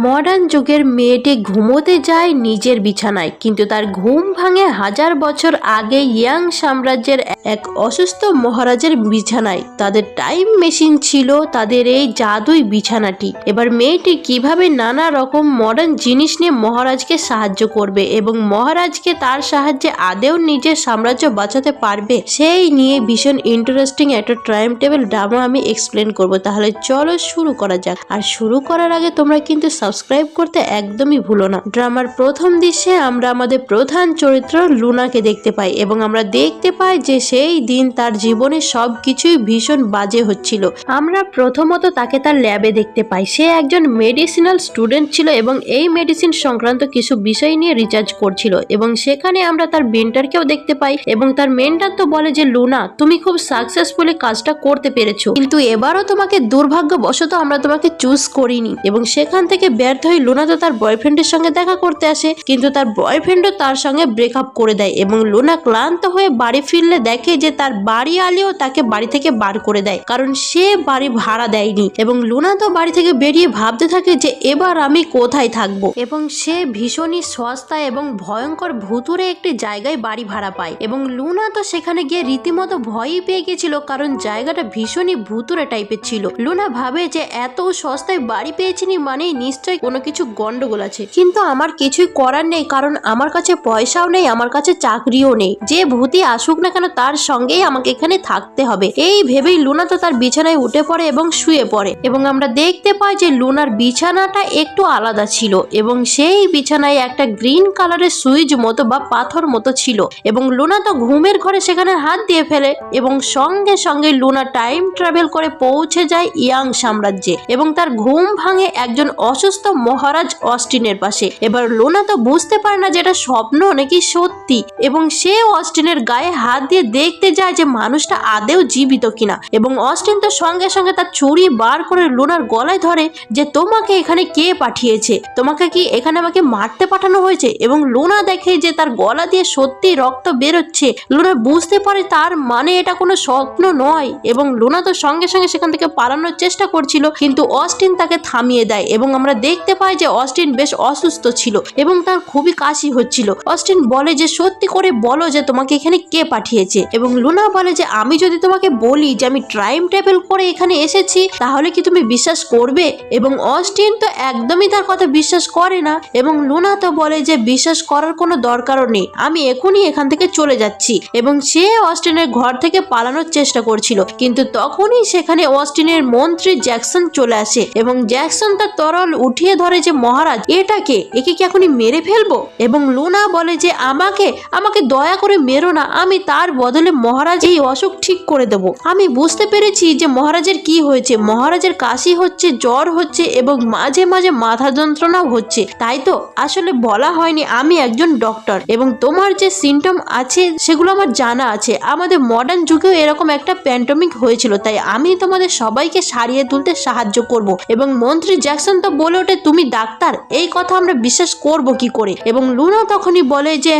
Modern যুগের মেয়েটি ঘুমোতে যায় নিজের বিছানায়, কিন্তু তার ঘুম ভাঙে 1000 বছর আগে ইয়াং সাম্রাজ্যের এক অসুস্থ মহারাজের বিছানায়। তাদের টাইম মেশিন ছিল তাদের এই জাদুই বিছানাটি। এবার মেয়েটি কিভাবে নানা রকম মডার্ন জিনিস নিয়ে মহারাজকে সাহায্য করবে এবং মহারাজকে তার সাহায্যে আদেও নিজের সাম্রাজ্য বাঁচাতে পারবে, সেই নিয়ে ভীষণ ইন্টারেস্টিং একটা টাইম টেবিল ড্রামা আমি এক্সপ্লেন করব। তাহলে চলো শুরু করা যাক। আর শুরু করার আগে তোমরা কিন্তু সাবস্ক্রাইব করতে একদমই ভুলো না। ড্রামার প্রথম দৃশ্যে আমরা আমাদের প্রধান চরিত্র লুনাকে দেখতে পাই এবং আমরা দেখতে পাই যে সেই দিন তার জীবনে সবকিছুই ভীষণ বাজে হচ্ছিল। আমরা প্রথমত তাকে তার ল্যাবে দেখতে পাই। সে একজন মেডিসিনাল স্টুডেন্ট ছিল এবং এই মেডিসিন সংক্রান্ত কিছু বিষয় নিয়ে রিসার্চ করছিল এবং সেখানে আমরা তার মেন্টরকেও দেখতে পাই এবং তার মেন্টর তো বলে যে লুনা, তুমি খুব সাকসেসফুলি কাজটা করতে পেরেছো, কিন্তু এবারও তোমাকে দুর্ভাগ্যবশত আমরা তোমাকে চুজ করিনি। এবং সেখান থেকে ব্যর্থ হয়ে লুনা তো তার বয়ফ্রেন্ডের সঙ্গে দেখা করতে আসে, কিন্তু তার বয়ফ্রেন্ডও তার সঙ্গে ব্রেকআপ করে দেয় এবং লুনা ক্লান্ত হয়ে বাড়ি ফিরলে দেখে যে তার বাড়ি আলিও তাকে বাড়ি থেকে বার করে দেয়, কারণ সে বাড়ি ভাড়া দেয়নি। এবং লুনা তো বাড়ি থেকে বেরিয়ে ভাবতে থাকে যে এবার আমি কোথায় থাকবো, এবং সে ভীষণই সস্তা এবং ভয়ঙ্কর ভুতুরে একটি জায়গায় বাড়ি ভাড়া পায়। এবং লুনা তো সেখানে গিয়ে রীতিমতো ভয়ই পেয়ে গেছিল, কারণ জায়গাটা ভীষণই ভুতুরে টাইপের ছিল। লুনা ভাবে যে এত সস্তায় বাড়ি পেয়েছিনি মানে নিশ্চয়ই কোনো কিছু গন্ডগোল আছে, কিন্তু আমার কিছুই করার নেই, কারণ আমার কাছে পয়সাও নেই, আমার কাছে চাকরিও নেই। যে ভূতি আসুক না কেন তার সঙ্গেই আমাকে এখানে থাকতে হবে। এই ভেবেই লুনা তো তার বিছানায় উঠে পড়ে এবং শুয়ে পড়ে। এবং আমরা দেখতে পাই যে লুনার বিছানাটা একটু আলাদা ছিল এবং সেই বিছানায় একটা গ্রিন কালারের সুইচ মতো বা পাথর মতো ছিল। এবং লুনা তো ঘুমের ঘরে সেখানে হাত দিয়ে ফেলে এবং সঙ্গে সঙ্গে লুনা টাইম ট্রাভেল করে পৌঁছে যায় ইয়াং সাম্রাজ্যে এবং তার ঘুম ভাঙে একজন অসুস্থ মহারাজ অস্টিনের পাশে। এবার লুনা তো বুঝতে পারে না যেটা স্বপ্ন নাকি সত্যি, এবং সে অস্টিনের গায়ে হাত দিয়ে দেখতে যায় যে মানুষটা আদেও জীবিত কিনা। এবং অস্টিন তো সঙ্গে সঙ্গে তার ছুরি বার করে লুনার গলায় ধরে যে তোমাকে এখানে কে পাঠিয়েছে, তোমাকে কি এখানে আমাকে মারতে পাঠানো হয়েছে? এবং লুনা দেখে যে তার গলা দিয়ে সত্যি রক্ত বেরোচ্ছে। লুনা বুঝতে পারে তার মানে এটা কোনো স্বপ্ন নয়, এবং লুনা তো সঙ্গে সঙ্গে সেখান থেকে পালানোর চেষ্টা করছিল, কিন্তু অস্টিন তাকে থামিয়ে দেয়। এবং আমরা দেখতে পাই যে অস্টিন বেশ অসুস্থ ছিল এবং তার খুবই কাশি হচ্ছিল। অস্টিন বলে যে সত্যি করে বলো যে তোমাকে এখানে কে পাঠিয়েছে। এবং লুনা বলে যে আমি যদি তোমাকে বলি যে আমি টাইম ট্রাভেল করে এখানে এসেছি তাহলে কি তুমি বিশ্বাস করবে? এবং অস্টিন তো একদমই তার কথা বিশ্বাস করে না এবং লুনা তো বলে যে বিশ্বাস করার কোনো দরকারও নেই, আমি এখনই এখান থেকে চলে যাচ্ছি। এবং সে অস্টিনের ঘর থেকে পালানোর চেষ্টা করছিল, কিন্তু তখনই সেখানে অস্টিনের মন্ত্রী জ্যাকসন চলে আসে এবং জ্যাকসন তার তরল উঠিয়ে ধরে যে মহারাজ এটাকে, একে কি এখনই মেরে ফেলবো? এবং লুনা বলে যে আমাকে দয়া করে মেরো না, আমি তার বদলে মহারাজ এই অসুখ ঠিক করে দেবো। আমি বুঝতে পেরেছি যে মহারাজের কি হয়েছে, মহারাজের কাশি হচ্ছে, জ্বর হচ্ছে এবং মাঝে মাঝে মাথা যন্ত্রণাও হচ্ছে, তাই তো আসলে বলা হয়নি আমি একজন ডক্টর এবং তোমার যে সিমটম আছে সেগুলো আমার জানা আছে। আমাদের মডার্ন যুগেও এরকম একটা প্যান্ডেমিক হয়েছিল, তাই আমি তোমাদের সবাইকে সারিয়ে তুলতে সাহায্য করব। এবং মন্ত্রী জ্যাকসন তো বলে ওঠে তুমি ডাক্তার, এই কথা আমরা বিশ্বাস করব কি করে? এবং লুনা তখনই বলে যে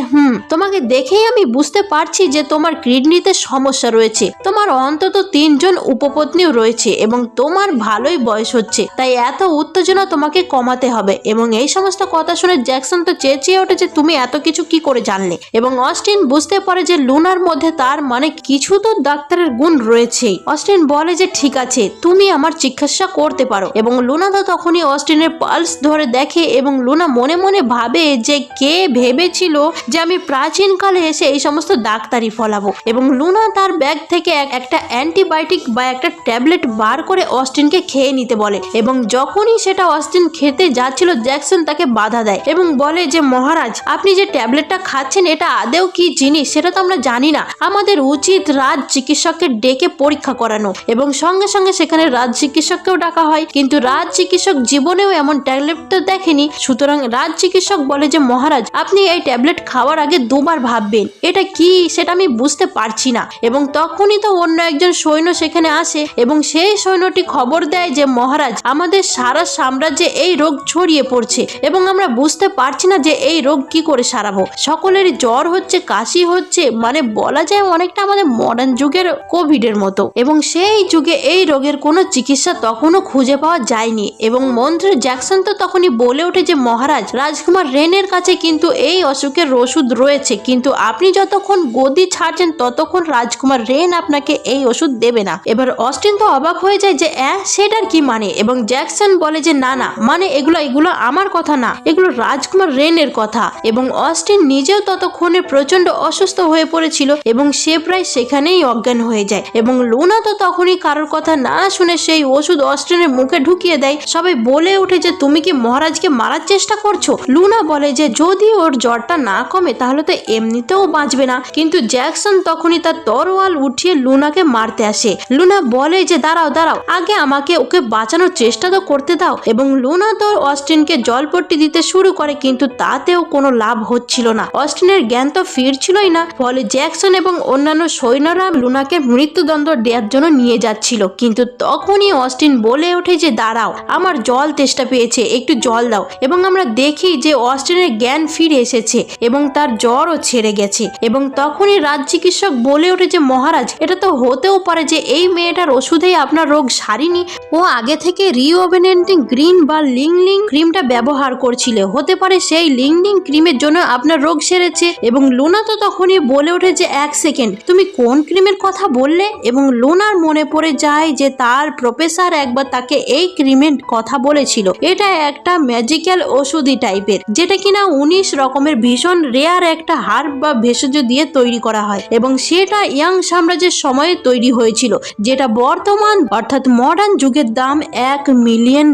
তোমাকে দেখেই আমি বুঝতে পারছি যে তোমার কিডনিতে সমস্যা রয়েছে, তোমার অন্তত 3 জন উপপত্নীও রয়েছে এবং তোমার ভালোই বয়স হচ্ছে, তাই এত উত্তেজনা তোমাকে কমাতে হবে। এবং এই সমস্ত কথা শুনে জ্যাকসন তো চেঁচিয়ে ওঠে যে তুমি এত কিছু কি করে জানলে? এবং অস্টিন বুঝতে পারে যে লুনার মধ্যে তার মানে কিছু তো ডাক্তারের গুণ রয়েছেই। অস্টিন বলে যে ঠিক আছে তুমি আমার চিকিৎসা করতে পারো। এবং লুনা তো তখনই অস্টিনের পালস ধরে দেখে এবং লুনা মনে মনে ভাবে যে কে ভেবেছিল যে আমি প্রাচীন কালে এসে এই সমস্ত ডাক্তারি ফলাবো। এবং লুনা তার ব্যাগ থেকে একটা অ্যান্টিবায়োটিক বা একটা ট্যাবলেট বার করে অস্টিনকে খেয়ে নিতে বলে। এবং যখনই সেটা অস্টিন খেতে যাচ্ছিল জ্যাকসন তাকে বাধা দেয় এবং বলে যে মহারাজ আপনি যে ট্যাবলেটটা খাচ্ছেন এটা আদেও কি জিনিস সেটা তো আমরা জানি না, আমাদের উচিত রাজ চিকিৎসককে ডেকে পরীক্ষা করানো। এবং সঙ্গে সঙ্গে সেখানে রাজ চিকিৎসককেও ডাকা হয়, কিন্তু রাজ চিকিৎসক জীবনেও এমন ট্যাবলেট তো দেখেনি। সুতরাং রাজ চিকিৎসক বলে যে মহারাজ আপনি এই ট্যাবলেট খাওয়ার আগে 2 বার ভাববেন এটা কি সেটা আমি বুঝতে পারছি না। এবং তখনই তো অন্য একজন সৈন্য সেখানে আসে এবং সেই সৈন্যটি খবর দেয় যে মহারাজ আমাদের সারা সাম্রাজ্যে এই রোগ ছড়িয়ে পড়ছে এবং আমরা বুঝতে পারছি না যে এই রোগ কি করে সারাবো, সকলেরই জ্বর হচ্ছে, কাশি হচ্ছে, মানে বলা যায় অনেকটা আমাদের মডার্ন যুগের কোভিডের মতো। এবং সেই যুগে এই রোগের কোনো চিকিৎসা তখনও খুঁজে পাওয়া যায়নি। এবং মন্ত্রী জ্যাকসন তো তখনই বলে ওঠে যে মহারাজ, রাজকুমার রেনের কাছে কিন্তু এই অসুখের ওষুধ রয়েছে, কিন্তু আপনি যতক্ষণ গদি ছাড়ছেন ততক্ষণ রাজকুমার রেন আপনাকে এই ওষুধ দেবে না। এবার অস্টিন তো অবাক হয়ে যায় যে সেটার কি মানে, এবং জ্যাকসন বলে যে না না, মানে এগুলো আমার কথা না, এগুলো রাজকুমার রেনের কথা। এবং অস্টিন নিজেও ততক্ষণে প্রচন্ড অসুস্থ হয়ে পড়েছিল এবং সে প্রায় সেখানেই অজ্ঞান হয়ে যায়। এবং লুনা তো তখনই কারোর কথা না শুনে সেই ওষুধ অস্টিনের মুখে ঢুকিয়ে দেয়। সবাই বলে ওঠে যে তুমি কি মহারাজকে মারার চেষ্টা করছো? লুনা বলে যে যদি ওর জ্বরটা না কমে তাহলে তো এমনিতেও বাঁচবে না। কিন্তু জ্যাকসন তখনই তার তরোয়াল উঠিয়ে লুনাকে মারতে আসে। লুনা বলে যে দাঁড়াও দাঁড়াও, আগে আমাকে ওকে বাঁচানোর চেষ্টা তো করতে দাও। এবং লুনা তো অস্টিনকে জলপট্টি দিতে শুরু করে, কিন্তু তাতেও কোনো লাভ হচ্ছিল না। অস্টিনের জ্ঞান তো ফিরছিলই না। ফলে জ্যাকসন এবং অন্যান্য সৈন্যরা লুনাকে মৃত্যুদণ্ড দেওয়ার জন্য নিয়ে যাচ্ছিল। কিন্তু তখনই অস্টিন বলে ওঠে যে দাঁড়াও, আমার জল তেষ্টা পেয়েছে, একটু জল দাও। এবং আমরা দেখি যে অস্টিনের জ্ঞান ফিরে এসেছে এবং তার জ্বরও ছেড়ে গেছে। এবং তখনই রাজ চিকিৎসক বলে ওঠে যে মহারাজ, এটা তো হতেও পারে যে এই মেয়েটার ওষুধেই আপনার রোগ সারিনি, ও আগে থেকে রিওভেনেন্টিং গ্রিন বা লিংলিং ক্রিমটা ব্যবহার করছিল, হতে পারে সেই লিংলিং ক্রিমের জন্য আপনার রোগ সেরেছে। এবং লুনা তো তখনই বলে ওঠে যে এক সেকেন্ড, তুমি কোন ক্রিমের কথা বললে? এবং লুনার মনে পড়ে যায় যে তার প্রফেসর একবার তাকে এই ক্রিমের কথা বলেছিল। এটা একটা ম্যাজিক্যাল ওষুধি টাইপের, যেটা কিনা 19 রকমের ভীষণ রেয়ার একটা হার্ব বা ভেষজ দিয়ে তৈরি করা হয় এবং সেটা ইয়াং সাম্রাজ্যের সময়ে তৈরি হয়েছিল, যেটা বর্তমান অর্থাৎ মডার্ন যুগের দাম $1 মিলিয়ন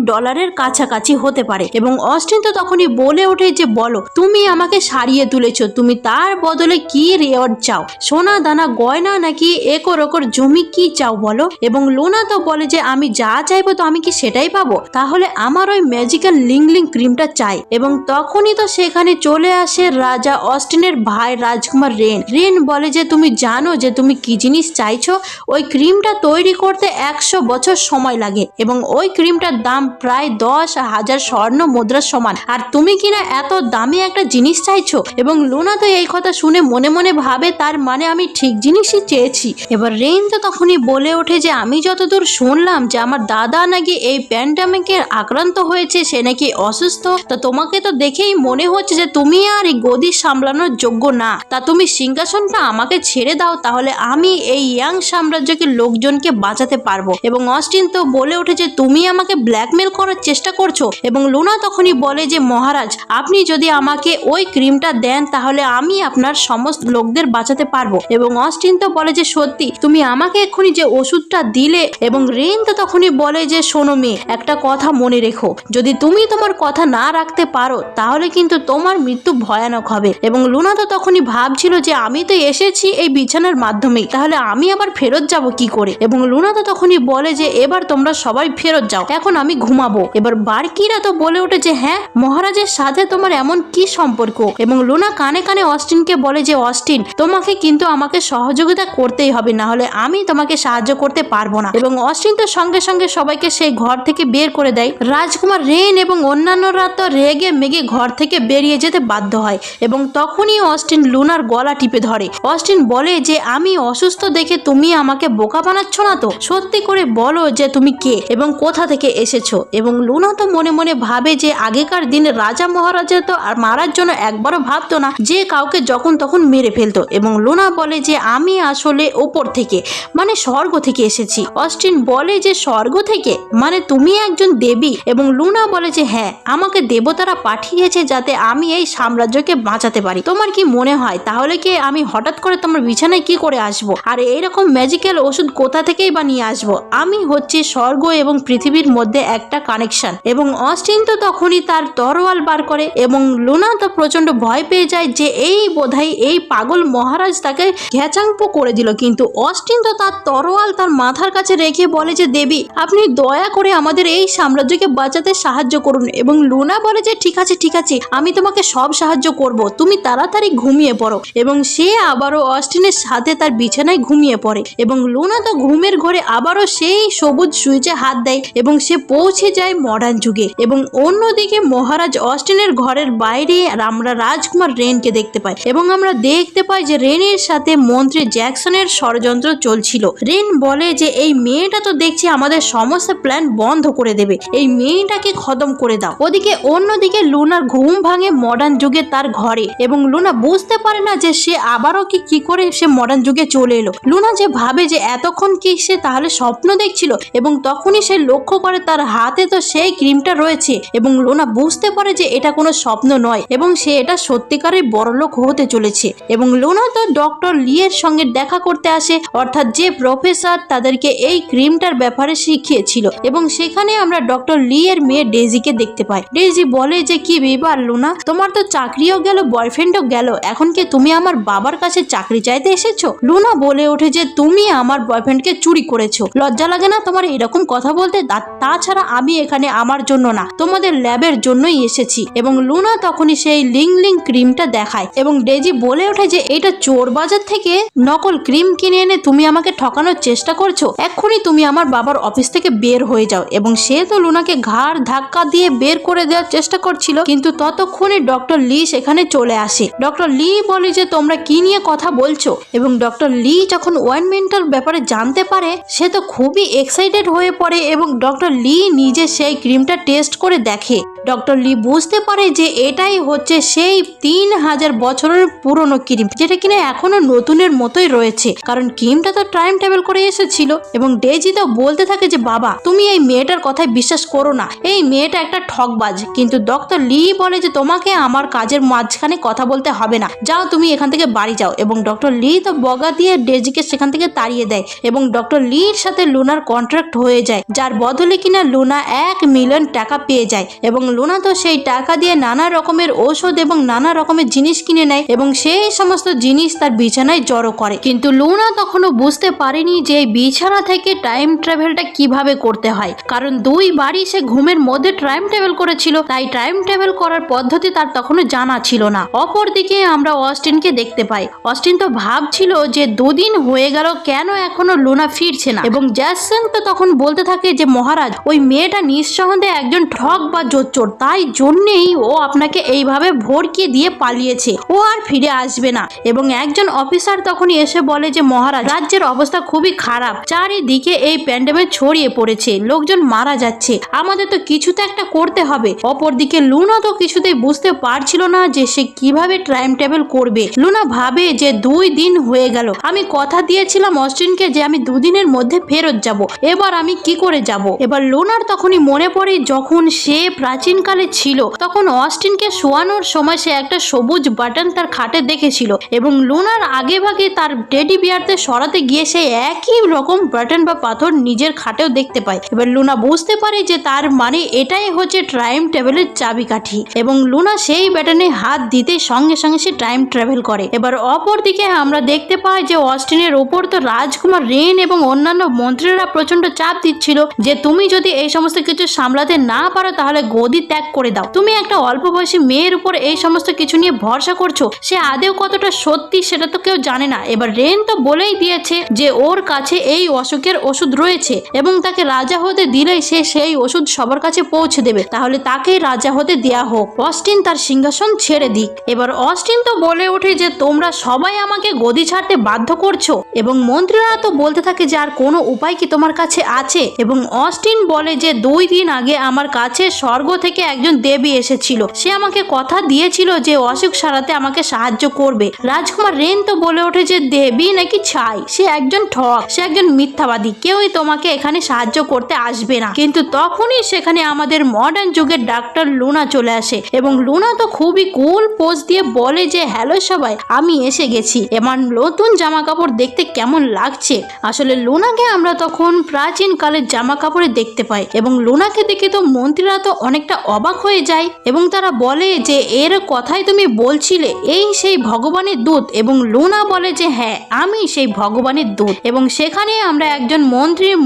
কাছাকাছি হতে পারে। এবং অস্টিন তো তখনই বলে ওঠে যে বলো, তুমি আমাকে সারিয়ে তুলেছো, তুমি তার বদলে কি রেওয়ার্ড চাও? সোনা দানা গয়না নাকি একর একর জমি, কি চাও বলো? এবং লুনা তো বলে যে আমি যা চাইবো তো আমি কি সেটাই পাবো? তাহলে আমার ওই ম্যাজিক্যাল লিংলিং ক্রিমটা চাই। এবং তখনই তো সেখানে চলে আসে রাজা অস্টিনের ভাই রাজকুমার রেন। রেন বলে যে তুমি জানো যে তুমি কি জিনিস চাইছো? ওই ক্রিমটা তৈরি করতে 100 বছর সময় লাগে এবং ওই ক্রিমটার দাম প্রায় 10,000 স্বর্ণ মুদ্রার সমান, আর তুমি কিনা এত দামি একটা জিনিস চাইছো? এবং লুনা তো এই কথা শুনে মনে মনে ভাবে তার মানে আমি ঠিক জিনিসই চেয়েছি। এবার রেন তো তখনই বলে ওঠে যে আমি যতদূর শুনলাম যে আমার দাদা নাকি এই প্যান্ডামিকে আক্রান্ত হয়েছে, সে নাকি অসুস্থ, তা তোমাকে তো দেখেই মনে হচ্ছে যে তুমি আর এই গদি সামলানোর যোগ্য না, তা তুমি সিংহাসনটা আমাকে ছেড়ে দাও, তাহলে আমি এই ইয়াং সাম্রাজ্যকে লোকজনকে বাঁচাতে পারবো। এবং অস্টিন তো বলে ওঠে যে তুমি আমাকে ব্ল্যাকমেল করার চেষ্টা করছো। এবং লুনা তখনই বলে যে মহারাজ, আপনি যদি আমাকে ওই ক্রিমটা দেন তাহলে আমি আপনার সমস্ত লোকদের বাঁচাতে পারবো। এবং অস্টিন তো বলে যে সত্যি, তুমি আমাকে এক্ষুনি যে ওষুধটা দিলে। এবং রেন তো তখনই বলে যে শোনো মেয়ে, একটা কথা মনে রেখো, যদি তুমি তোমার কথা না রাখতে পারো তাহলে কিন্তু তোমার মৃত্যু ভয়ানক হবে। এবং লুনা তো তখনই ভাবছিল যে আমি তো এসেছি এই বিছানার মাধ্যমেই, তাহলে আমি আবার ফেরত যাব কি করে? এবং লুনা তো তখনই বলে যে এবার তোমরা সবাই ফেরত যাও, এখন আমি ঘুমাবো। এবার বার্কিরা তো বলে ওঠে যে হ্যাঁ, মহারাজের সাথে তোমার এমন কি সম্পর্ক? এবং লুনা কানে কানে অস্টিনকে বলে যে অস্টিন, তোমাকে কিন্তু আমাকে সহযোগিতা করতেই হবে, না হলে আমি তোমাকে সাহায্য করতে পারবো না। এবং অস্টিন তো সঙ্গে সঙ্গে সবাইকে সেই ঘর থেকে বের করে দেয়। রাজকুমার রেন এবং অন্যান্যরা তো রেগে মেগে ঘর থেকে বেরিয়ে যেতে বাধ্য হয়। এবং তখনই অস্টিন লুনার গলা টিপে ধরে। অস্টিন বলে যে আমি অসুস্থ দেখে তুমি আমাকে বোকা বানাচ্ছ না তো? সত্যি করে বলো যে তুমি কে এবং কোথা থেকে এসেছো? এবং লুনা তো মনে মনে ভাবে যে আগেকার দিনে রাজা মহারাজা তো আর মারার জন্য একবারও ভাবতো না, যে কাউকে যখন তখন মেরে ফেলতো। এবং লুনা বলে যে আমি আসলে ওপর থেকে, মানে স্বর্গ থেকে এসেছি। অস্টিন বলে যে স্বর্গ থেকে, মানে তুমি একজন দেবী? এবং লুনা বলে যে হ্যাঁ, আমাকে দেবতারা পাঠিয়েছে যাতে আমি এই সাম্রাজ্যকে বাঁচাতে পারি। তোমার কি মনে হয় তাহলে কি আমি হঠাৎ করে তোমার বিছানায় কি করে আসবো? আর এইরকম ম্যাজিক্যাল ওষুধ কোথা থেকেই বা নিয়ে আসবো? আমি হচ্ছে স্বর্গ এবং পৃথিবীর মধ্যে একটা কানেকশন। এবং অস্টিন তো তখনই তার তরোয়াল বার করে এবং লুনা তো প্রচন্ড ভয় পেয়ে যায় যে এই বোধহয় এই পাগল মহারাজ তাকে ঘ্যাচাংপো করে দিল। কিন্তু অস্টিন তো তার তরোয়াল তার মাথার কাছে রেখে বলে যে দেবী, আপনি দয়া করে আমাদের এই সাম্রাজ্যকে বাঁচাতে সাহায্য করুন। এবং লুনা বলে যে ঠিক আছে ঠিক আছে, আমি তোমাকে সব সাহায্য করব, তুমি তাড়াতাড়ি ঘুমিয়ে পড়ো। এবং সে আবারও অস্টিনের সাথে তার বিছানায় ঘুমিয়ে পড়ে। এবং লুনা তো ঘুমের ঘরে আবারও সেই সবুজ সুইচে হাত দেয় এবং সে পৌঁছে যায় মডার্ন যুগে। এবং অন্যদিকে মহারাজ অস্টিনের ঘরের বাইরে আমরা রাজকুমার রেনকে দেখতে পাই এবং আমরা দেখতে পাই যে রেনের সাথে মন্ত্রী জ্যাকসনের ষড়যন্ত্র চলছিল। রেন বলে যে এই মেয়েটা তো দেখছি আমাদের সমস্ত প্ল্যান বন্ধ করে দেবে, এই মেয়েটা দুনিটাকে খতম করে দাও। ওদিকে অন্যদিকে লুনার ঘুম ভাঙে মডার্ন যুগে তার ঘরে, এবং লুনা বুঝতে পারে না যে সে আবারও কি করে সে মডার্ন যুগে চলে এলো। লুনা যে ভাবে যে এতক্ষণ কি সে তাহলে স্বপ্ন দেখছিল, এবং তখনই সে লক্ষ্য করে তার হাতে তো সেই ক্রিমটা রয়েছে, এবং লুনা বুঝতে পারে যে এটা কোনো স্বপ্ন নয় এবং সে এটা সত্যিকারের বড়লোক হতে চলেছে। এবং লুনা তো ডক্টর লি এর সঙ্গে দেখা করতে আসে, অর্থাৎ যে প্রফেসর তাদেরকে এই ক্রিমটার ব্যাপারে শিখিয়েছিল, এবং সেখানে আমরা ডক্টর লি এর মেয়ে ডেজিকে দেখতে পাই। ডেজি বলে যে কি ব্যাপার লুনা, তোমার তো চাকরিও গেল বয়ফ্রেন্ডও গেল, এখন কি তুমি আমার বাবার কাছে চাকরি চাইতে এসেছো? লুনা বলে ওঠে যে তুমি আমার বয়ফ্রেন্ডকে চুরি করেছো, লজ্জা লাগে না তোমার এরকম কথা বলতে? তাছাড়া আমি এখানে আমার জন্য না, তোমাদের ল্যাবের জন্যই এসেছি। এবং লুনা তখনই সেই লিং ক্রিমটা দেখায়, এবং ডেজি বলে ওঠে যে এটা চোর বাজার থেকে নকল ক্রিম কিনে এনে তুমি আমাকে ঠকানোর চেষ্টা করছো, এক্ষুনি তুমি আমার বাবার অফিস থেকে বের হয়ে যাও। এবং সে তো লুনাকে ঘাড় ধাক্কা দিয়ে বের করে দেওয়ার চেষ্টা করছিল, কিন্তু ততক্ষণে ডক্টর লি সেখানে চলে আসে। ডক্টর লি বলে যে তোমরা কি নিয়ে কথা বলছো, এবং ডক্টর লি যখন ওয়াইনমেন্টাল ব্যাপারে জানতে পারে সে তো খুবই এক্সাইটেড হয়ে পড়ে, এবং ডক্টর লি নিজে সেই ক্রিমটা টেস্ট করে দেখে। ডক্টর লি বুঝতে পারে যে এটাই হচ্ছে সেই 3000 বছরের পুরনো ক্রিম, যেটা কিনা এখনো নতুনের মতোই রয়েছে, কারণ ক্রিমটা তো টাইম ট্রাভেল করে এসেছিল। এবং ডেজি তো বলতে থাকে যে বাবা তুমি এই মেয়েটার কথায় বিশ্বাস করো না, এই মেয়েটা একটা ঠকবাজ। কিন্তু ডক্টর লি বলে যে তোমাকে আমার কাজের মাঝখানে কথা বলতে হবে না, যাও তুমি এখান থেকে বাড়ি যাও। এবং ডক্টর লি তো বগা দিয়ে ডেজিকে সেখান থেকে তাড়িয়ে দেয়, এবং ডক্টর লির সাথে লুনার কন্ট্রাক্ট হয়ে যায়, যার বদলে কিনা লুনা 1 মিলিয়ন টাকা পেয়ে যায়। এবং লুনা তো সেই টাকা দিয়ে নানা রকমের ঔষধ এবং নানা রকমের জিনিস কিনে নেয়, এবং সেই সমস্ত জিনিস তার বিছানায় জড়ো করে। কিন্তু লুনা তখনও বুঝতে পারেনি যে এই বিছানা থেকে টাইম ট্রাভেলটা কিভাবে করতে হয়, কারণ 2 বারই সে ঘুমের মধ্যে টাইম ট্রাভেল করেছিল, তাই টাইম ট্রাভেল করার পদ্ধতি তার তখনও জানা ছিল না। অপরদিকে আমরা অস্টিনকে দেখতে পাই। অস্টিন তো ভাবছিল যে 2 দিন হয়ে গেল কেন এখনো লুনা ফিরছে না, এবং জ্যাকসন তো তখন বলতে থাকে যে মহারাজ ওই মেয়েটা নিঃসন্দেহে একজন ঠক বা জোচ্চোর, তাই জন্যেই ও আপনাকে এইভাবে ভড়কিয়ে দিয়ে পালিয়েছে, ও আর ফিরে আসবে না। এবং একজন অফিসার তখনই এসে বলে যে মহারাজ রাজ্যের অবস্থা খুবই খারাপ, চারিদিকে এই প্যান্ডেমিক ছড়িয়ে পড়েছে, লোকজন মারা যাচ্ছে, আমাদের তো কিছু তো একটা করতে হবে। অপরদিকে লুনা তো কিছুতেই বুঝতে পারছিল না যে সে কিভাবে টাইম ট্রাভেল করবে। লুনা ভাবে যে 2 দিন হয়ে গেল, আমি কথা দিয়েছিলাম অস্টিনকে যে আমি 2 দিনের মধ্যে ফেরত যাব, এবার আমি কি করে যাব? এবার লুনার তখনই মনে পড়ে যখন সে প্রাচীনকালে ছিল, তখন অস্টিনকে শোয়ানোর সময় সে একটা সবুজ বাটন তার খাটে দেখেছিল, এবং লুনার আগে ভাগে তার টেডি বিয়ারদের সরাতে গিয়ে সে একই রকম বাটন বা পাথর নিজের খাটেও দেখতে পায়। এবার লুনা বুঝতে পারে যে তার মানে এটাই হচ্ছে টাইম ট্রাভেলের চাবিকাঠি, এবং লুনা সেই বাটনে হাত দিতে সঙ্গে সঙ্গে সে টাইম ট্রাভেল করে। এবার অপরদিকে আমরা দেখতে পাই যে অস্টিনের উপর তো রাজকুমার রেন এবং অন্যান্য মন্ত্রীরা প্রচন্ড চাপ দিচ্ছিল যে তুমি যদি এই সমস্ত কিছু সামলাতে না পারো তাহলে গদি ত্যাগ করে দাও, তুমি একটা অল্প বয়সী মেয়ের উপর এই সমস্ত কিছু নিয়ে ভরসা করছো, সে আদেও কতটা সত্যি সেটা তো কেউ জানে না। এবার রেন তো বলেই দিয়েছে যে ওর কাছে এই অসুখের ওষুধ রয়েছে, এবং তাকে রাজা হতে দিলেই সে সেই ওষুধ সবার কাছে পৌঁছে দেবে, তাহলে তাকেই রাজা হতে দেয়া হোক, অস্টিন তার সিংহাসন ছেড়ে দিক। এবার অস্টিন তো বলে ওঠে যে তোমরা সবাই আমাকে গদি ছাড়তে বাধ্য করছো, এবং মন্ত্রীরা তো বলতে থাকে যে আর কোনো উপায় কি তোমার কাছে আছে? এবং অস্টিন বলে যে 2 দিন আগে আমার কাছে স্বর্গ থেকে একজন দেবী এসেছিল, সে আমাকে কথা দিয়েছিল যে অসুখ সারাতে আমাকে সাহায্য করবে। রাজকুমার রেন তো বলে ওঠে যে দেবী নাকি ছাই, সে একজন ঠক, সে একজন মিথ্যাবাদী, কেউই তোমাকে এখানে সাহায্য করতে আসবে না। কিন্তু তখনই সেখানে আমাদের মডার্ন যুগের ডাক্তার লুনা চলে আসে, এবং লুনা তো খুবই কুল পোজ দিয়ে বলে যে হ্যালো সবাই, আমি এসে গেছি, আমার নতুন জামা কাপড় দেখতে কেমন লাগছে? আসলে লুনাকে আমরা তখন প্রাচীন কালের জামা কাপড়ে দেখতে পাই, এবং লুনাকে দেখে তো মন্ত্রীরা তো অনেকটা অবাক হয়ে যায়, এবং তারা বলে যে এর কথাই তুমি বলছিলে, এই সেই ভগবানের দূত। এবং লুনা বলে যে হ্যাঁ আমি সেই ভগবানের দূত। এবং সেখানে আমরা একজন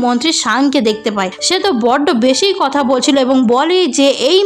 মন্ত্রী শাংকে দেখতে পাই, সে তো বড্ড বেশি কথা বলছিল, এবং বলে যে এই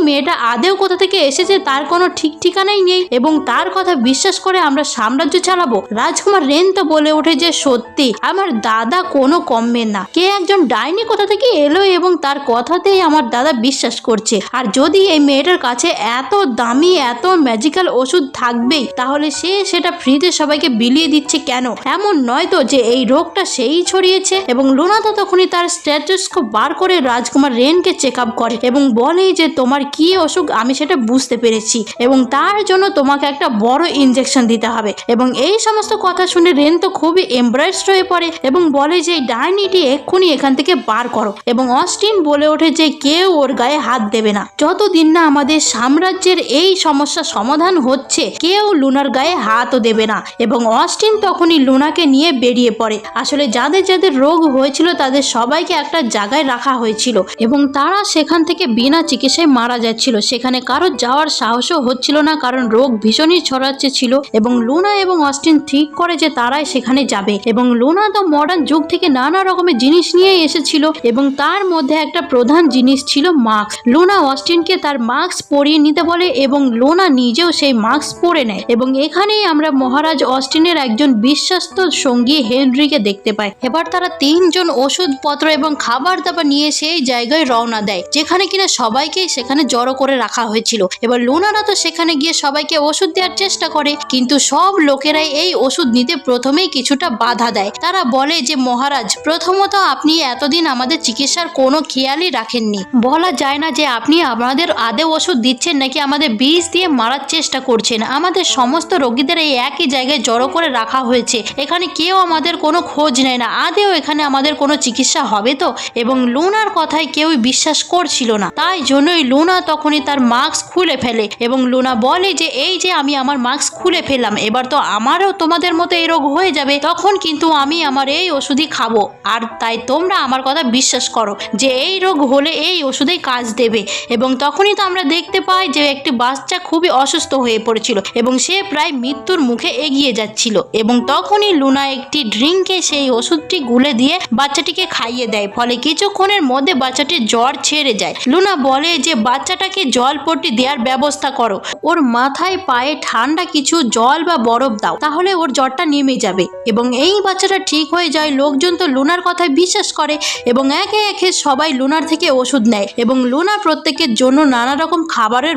মেয়েটা আদেও কোথা থেকে এসেছে তার কোনো ঠিক ঠিকানাই নেই, এবং তার কথা বিশ্বাস করে আমরা সাম্রাজ্য চালাবো। রাজকুমার রেন তো বলে ওঠে যে সত্যি আমার দাদা কোনো কমবেন না, কে একজন ডাইনি কোথা থেকে এলো এবং তার কথাতেই আমার দাদা বিশ্বাস করছে। আর যদি এই মেয়েটার কাছে এত দামি এত ম্যাজিক্যাল ওষুধ থাকবেই, তাহলে সে সেটা ফ্রিতে সবাইকে বিলিয়ে দিচ্ছে কেন? এমন নয় তো যে এই রোগটা সেই ছড়িয়েছে? এবং লুনা তো তখনই তার স্টেথোস্কোপ বার করে রাজকুমার রেনকে চেক আপ করে এবং বলে যে তোমার কি অসুখ আমি সেটা বুঝতে পেরেছি এবং তার জন্য তোমাকে একটা বড় ইনজেকশন দিতে হবে। এবং এই সমস্ত কথা শুনে রেন তো খুবই এমব্রেসড হয়ে পড়ে এবং বলে যে ডাইনিটি এক্ষুনি এখান থেকে বার করো। এবং অস্টিন বলে ওঠে যে কেউ ওর গায়ে হাত দেবে না যতদিন না আমাদের সাম্রাজ্যের এই সমস্যা সমাধান হচ্ছে, কেউ লুনার গায়ে হাতও দেবে না। এবং অস্টিন তখনই লুনাকে নিয়ে বেরিয়ে পড়ে। আসলে যাদের যাদের রোগ হয়েছিল তাদের সবাইকে একটা জায়গায় রাখা হয়েছিল এবং তারা সেখান থেকে বিনা চিকিৎসায় মারা যাচ্ছিল। সেখানে কারো যাওয়ার সাহসও হচ্ছিল না কারণ রোগ ভীষণই ছড়াচ্ছে ছিল। এবং লুনা এবং অস্টিন ঠিক করে যে তারাই সেখানে যাবে। এবং লুনা তো মডার্ন যুগ থেকে নানা রকমের জিনিস নিয়ে এসেছিল এবং তার মধ্যে একটা প্রধান জিনিস ছিল মাস্ক। লুনা অস্টিনকে তার মাস্ক পরিয়ে নিতে বলে এবং লুনা নিজেও সেই মাস্ক পরে নেয়। এবং এখানেই আমরা মহারাজ অস্টিনের একজন বিশ্বস্ত সঙ্গী হেনরিকে দেখতে পাই। এবার তারা তিনজন ওষুধপত্র এবং খাবার দাবার নিয়ে সেই জায়গায় রওনা দেয় যেখানে কিনা সবাইকেই সেখানে জড়ো করে রাখা হয়েছিল। এবার লুনারা তো সেখানে গিয়ে সবাইকে ওষুধ দেওয়ার চেষ্টা করে, কিন্তু সব লোকেরাই এই ওষুধ নিতে প্রথমেই কিছুটা বাধা দেয়। তারা বলে যে মহারাজ, প্রথমত আপনি এতদিন আমাদের চিকিৎসার কোনো খেয়ালই রাখেননি। বলা যায় না যে আপনি আমাদের আদৌ ওষুধ দিচ্ছেন নাকি আমাদের বিষ দিয়ে মারার চেষ্টা করছেন। আমাদের সমস্ত রোগীদের এই একই জায়গায় জড়ো করে রাখা হয়েছে, এখানে কেউ আমাদের কোনো খোঁজ নেয় না, আদেও এখানে আমাদের কোনো চিকিৎসা হবে তো? এবং লুনার কথায় কেউই বিশ্বাস করছিল না, তাই জন্যই লুনা তখনই তার মাস্ক খুলে ফেলে এবং লুনা বলে যে এই যে আমি আমার মাস্ক খুলে ফেললাম, এবার তো আমারও তোমাদের মতো এই রোগ হয়ে যাবে, তখন কিন্তু আমি আমার এই ওষুধই খাবো। আর তাই তোমরা আমার কথা বিশ্বাস করো যে এই রোগ হলে এই ওষুধেই কাজ দেবে। এবং তখনই তো আমরা দেখতে পাই যে একটি বাচ্চা খুবই অসুস্থ হয়ে পড়েছিল এবং সে প্রায় মৃত্যুর মুখে এগিয়ে যাচ্ছিল। এবং তখনই লুনা একটি ড্রিঙ্কে সেই ওষুধটি গুলে দিয়ে বাচ্চাটিকে খাইয়ে দেয়, ফলে কিছুক্ষণের মধ্যে বাচ্চাটির জ্বর ছেড়ে যায়। লুনা বলে যে বাচ্চাটাকে জলপট্টি দেওয়ার ব্যবস্থা করো, ওর মাথায় পায়ে ঠান্ডা কিছু জল বা বরফ দাও, তাহলে ওর জ্বরটা নেমে যাবে। এবং এই বাচ্চাটা ঠিক হয়ে যায়। লোকজন তো লুনার কথায় বিশ্বাস করে এবং একে একে সবাই লুনার থেকে ওষুধ নেয় এবং লুনা প্রত্যেকের জন্য নানা রকম খাবারের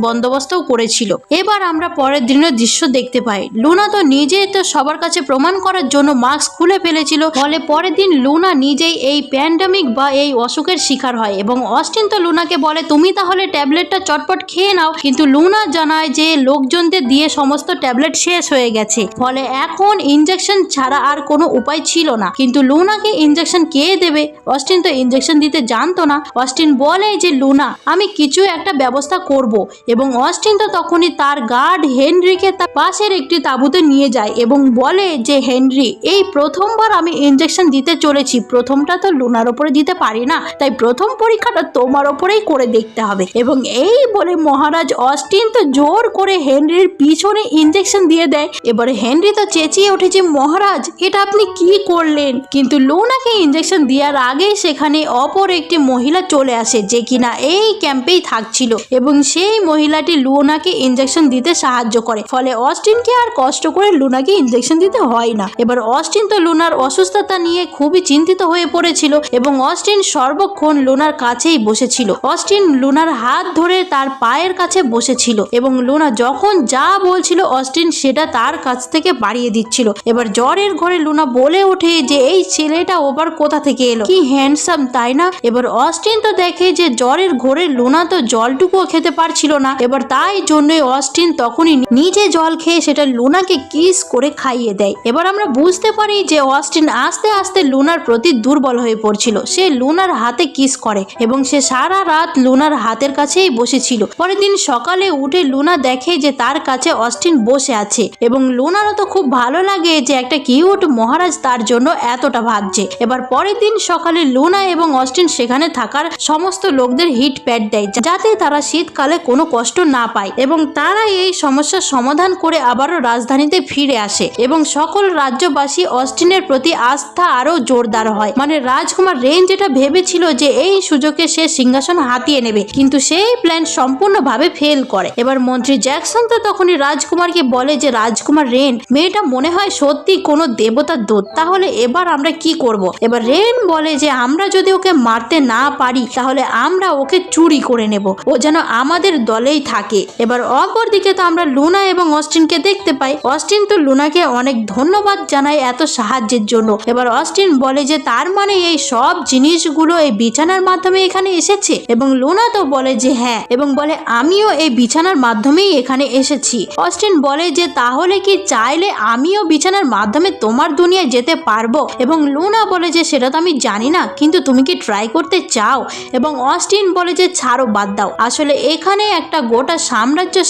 বন্দোবস্তও করেছিল। এবার আমরা পরের দিনের দৃশ্য দেখতে পাই। লুনা তো নিজেই তো সবার কাছে প্রমাণ করার জন্য মাস্ক খুলে ফেলেছিল, ফলে পরের দিন লুনা নিজেই এই প্যান্ডামিক বা এই অসুখের শিকার হয়। এবং অস্টিন তো লুনাকে বলে তুমি তাহলে ট্যাবলেটটা চটপট খেয়ে নাও, কিন্তু লুনা জানায় যে লোকজনদের দিয়ে সমস্ত ট্যাবলেট শেষ হয়ে গেছে, ফলে এখন ইনজেকশন ছাড়া আর কোনো উপায় ছিল না। কিন্তু লুনাকে ইনজেকশন কে দেবে? অস্টিন তো ইনজেকশন দিতে জানতো না। অস্টিন বলে যে লুনা, আমি কিছু একটা ব্যবস্থা করব। এবং অস্টিন তো তখনই তার গার্ড হেনরিকে তার পাশের একটি তাঁবুতে নিয়ে যায় এবং বলে যে হেনরি, এই প্রথমবার আমি ইনজেকশন দিতে চলেছি, প্রথমটা তো লুনার ওপরে দিতে পারি না, তাই প্রথম পরীক্ষাটা তোমার ওপরেই করে দেখতে হবে। এবং এই বলে মহারাজ অস্টিন তো জোর করে হেনরির পিছনে ইনজেকশন দিয়ে দেয়। এবারে হেনরি তো চেঁচিয়ে ওঠে যে মহারাজ, এটা আপনি কি করলেন? কিন্তু লুনাকে ইনজেকশন দেওয়ার আগেই সেখানে অপর একটি মহিলা চলে আসে যে কিনা এই ক্যাম্পেই থাকছিল এবং সেই মহিলাটি লুনাকে ইনজেকশন দিতে সাহায্য করে, ফলে অস্টিনকে আর কষ্ট করে লুনাকে ইনজেকশন দিতে হয় না। এবার অস্টিন তো লুনার অসুস্থতা নিয়ে খুবই চিন্তিত হয়ে পড়েছিল এবং অস্টিন সর্বক্ষণ লুনার কাছেই বসেছিল। অস্টিন লুনার হাত ধরে তার পায়ের কাছে বসেছিল এবং লুনা যখন যা বলছিল অস্টিন সেটা তার কাছ থেকে বাড়িয়ে দিচ্ছিল। এবার জ্বরের ঘরে লুনা বলে ওঠে যে এই ছেলেটা ওবার কোথা থেকে এলো, কি হ্যান্ডসাম তাই না? এবার অস্টিন তো দেখে যে জ্বরের ঘরে লুনা তো জলটুকুও খেতে পারছিল না। এবার তাই জন্যই অস্টিন তখনই নিজে জল খেয়ে সেটা লুনাকে কিস করে খাইয়ে দেয়। এবার আমরা বুঝতে পারি যে অস্টিন আস্তে আস্তে লুনার প্রতি দুর্বল হয়ে পড়ছিল। সে লুনার হাতে কিস করে এবং সে সারা রাত লুনার হাতের কাছেই বসেছিল। পরের দিন সকালে উঠে লুনা দেখে যে তার কাছে অস্টিন বসে আছে এবং লুনারও তো খুব ভালো লাগে যে একটা কিউট মহারাজ তার জন্য এতটা ভাবছে। এবার পরের দিন সকালে লুনা এবং অস্টিন সেখানে থাকার সমস্ত লোকদের হিট প্যাড দেয় যাতে তারা শীতকালে কোনো কষ্ট না পায় এবং তারা এই সমস্যার সমাধান করে আবারও রাজধানীতে ফিরে আসে এবং সকল রাজ্যবাসী অস্টিনের প্রতি আস্থা আরো জোরদার হয়। মানে রাজকুমার রেন যেটা ভেবেছিল যে এই সুযোগে সে সিংহাসন হাতিয়ে নেবে, কিন্তু সেই প্ল্যান সম্পূর্ণভাবে ফেল করে। এবার মন্ত্রী জ্যাকসন তো তখনই রাজকুমারকে বলে যে রাজকুমার রেন, মেয়েটা মনে হয় সত্যি কোনো দেবতার দূত, তাহলে এবার আমরা কি করব? এবার রেন বলে যে আমরা যদি ওকে মারতে না পারি তাহলে আমরা ওকে চুরি করে নেব, ও যেন আমাদের দলেই থাকে। এবার অপরদিকে তো আমরা লুনা এবং অস্টিনকে দেখতে পাই। অস্টিন তো লুনাকে অনেক ধন্যবাদ জানায় এত সাহায্যের জন্য। এবার অস্টিন বলে যে তার মানে এই সব জিনিসগুলো এই বিছানার মাধ্যমে এখানে এসেছে, এবং লুনা তো বলে যে হ্যাঁ, এবং বলে আমিও এই বিছানার মাধ্যমেই এখানে এসেছি। অস্টিন বলে যে তাহলে কি চাইলে আমিও বিছানার মাধ্যমে তোমার দুনিয়ায় যেতে পারবো? এবং লুনা বলে যে সেটা তো আমি জানি না, কিন্তু তুমি কি ট্রাই করতে চাও? এবং অস্টিন বলে যে ছাড়ো, বাদ দাও, আসলে এখানে একটা গোটা